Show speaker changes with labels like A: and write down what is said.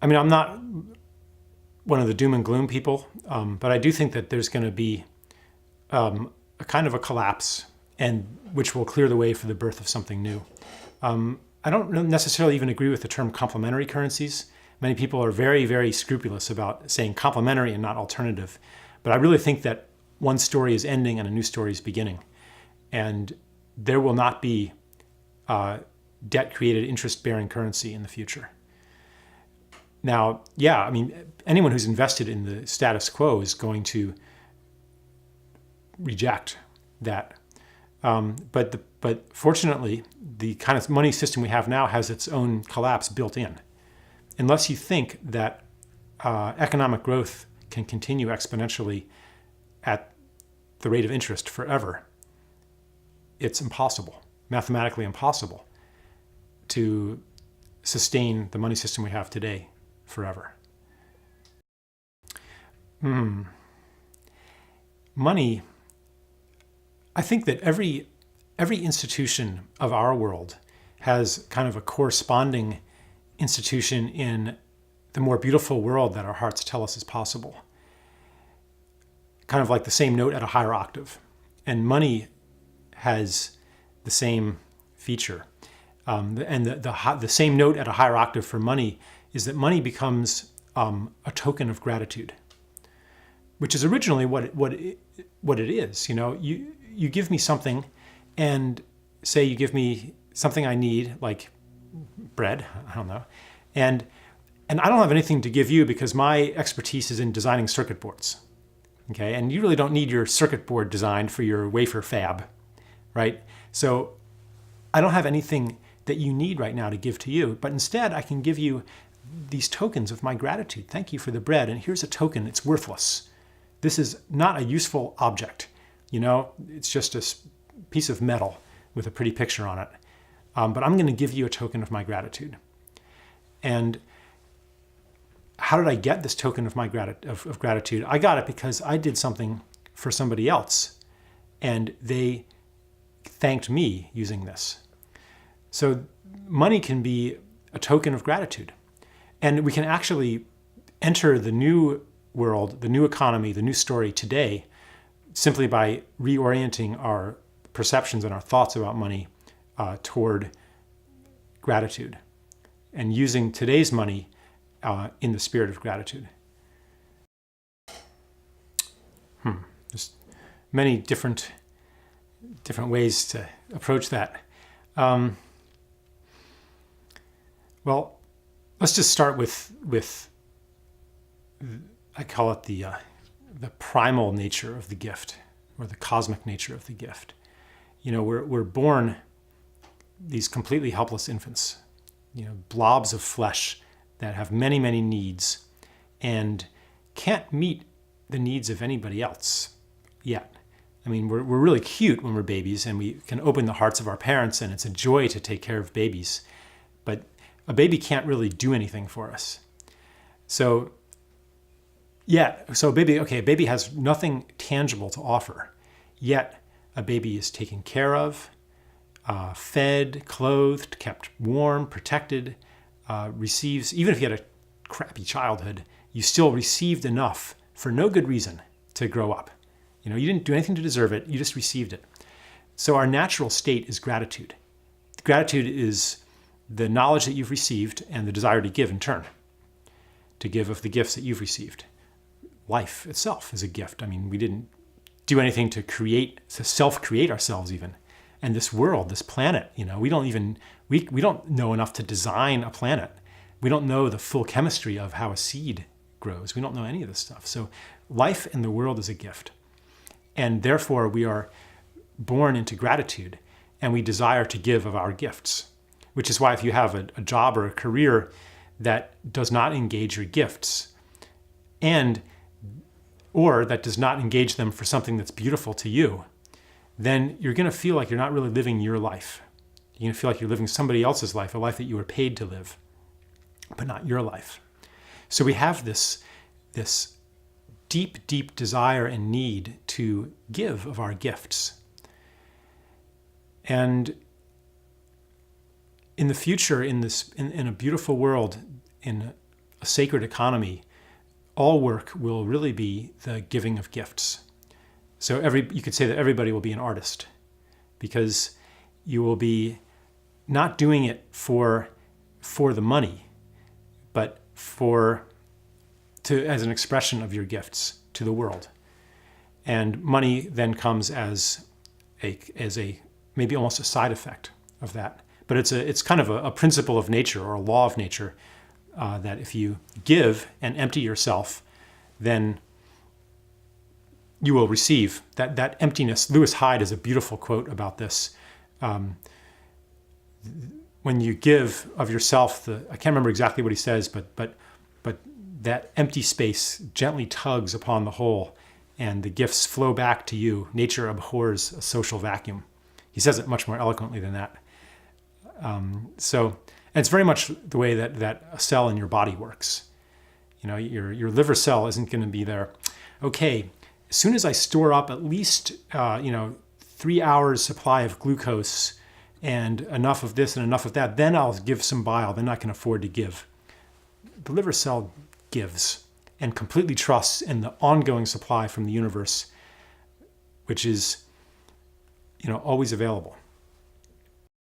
A: I mean, I'm not one of the doom and gloom people, but I do think that there's going to be a kind of a collapse, and which will clear the way for the birth of something new. I don't necessarily even agree with the term complementary currencies. Many people are very, very scrupulous about saying complementary and not alternative. But I really think that one story is ending and a new story is beginning. And there will not be debt-created interest-bearing currency in the future. Now, yeah, I mean, anyone who's invested in the status quo is going to reject that. But fortunately, the kind of money system we have now has its own collapse built in. Unless you think that economic growth can continue exponentially at the rate of interest forever, it's impossible, mathematically impossible, to sustain the money system we have today forever. Money, I think that every institution of our world has kind of a corresponding institution in the more beautiful world that our hearts tell us is possible. Kind of like the same note at a higher octave. And money has the same feature. And the same note at a higher octave for money is that money becomes a token of gratitude, which is originally what it is. You know, you give me something, and say you give me something I need, like bread, I don't know, and I don't have anything to give you because my expertise is in designing circuit boards, okay? And you really don't need your circuit board designed for your wafer fab, right? So I don't have anything that you need right now to give to you, but instead I can give you these tokens of my gratitude. Thank you for the bread, and here's a token. It's worthless. This is not a useful object. You know, it's just a piece of metal with a pretty picture on it. But I'm going to give you a token of my gratitude. And how did I get this token of my gratitude? I got it because I did something for somebody else, and they thanked me using this. So money can be a token of gratitude. And we can actually enter the new world, the new economy, the new story today simply by reorienting our perceptions and our thoughts about money toward gratitude and using today's money in the spirit of gratitude. There's many different ways to approach that. Well, let's just start with I call it the primal nature of the gift, or the cosmic nature of the gift. You know, we're born these completely helpless infants, you know, blobs of flesh that have many, many needs and can't meet the needs of anybody else yet. I mean, we're really cute when we're babies, and we can open the hearts of our parents, and it's a joy to take care of babies. But a baby can't really do anything for us. So a baby has nothing tangible to offer, yet a baby is taken care of, fed, clothed, kept warm, protected, receives, even if you had a crappy childhood, you still received enough for no good reason to grow up. You know, you didn't do anything to deserve it, you just received it. So our natural state is gratitude. Gratitude is the knowledge that you've received and the desire to give in turn, to give of the gifts that you've received. Life itself is a gift. I mean, we didn't do anything to self-create ourselves even. And this world, this planet, you know, we don't know enough to design a planet. We don't know the full chemistry of how a seed grows. We don't know any of this stuff. So life in the world is a gift. And therefore we are born into gratitude, and we desire to give of our gifts, which is why if you have a job or a career that does not engage your gifts, or that does not engage them for something that's beautiful to you, then you're going to feel like you're not really living your life. You're going to feel like you're living somebody else's life, a life that you were paid to live, but not your life. So we have this deep, deep desire and need to give of our gifts. And in the future, in a beautiful world, in a sacred economy, all work will really be the giving of gifts. So you could say that everybody will be an artist, because you will be not doing it for the money, but as an expression of your gifts to the world. And money then comes as a maybe almost a side effect of that. But it's kind of a principle of nature, or a law of nature, that if you give and empty yourself, then you will receive that emptiness. Lewis Hyde has a beautiful quote about this. When you give of yourself, I can't remember exactly what he says, but that empty space gently tugs upon the whole, and the gifts flow back to you. Nature abhors a social vacuum. He says it much more eloquently than that. And it's very much the way that a cell in your body works. Your liver cell isn't going to be there. Okay, as soon as I store up at least 3 hours supply of glucose and enough of this and enough of that, then I'll give some bile. Then I can afford to give. The liver cell gives and completely trusts in the ongoing supply from the universe, which is always available.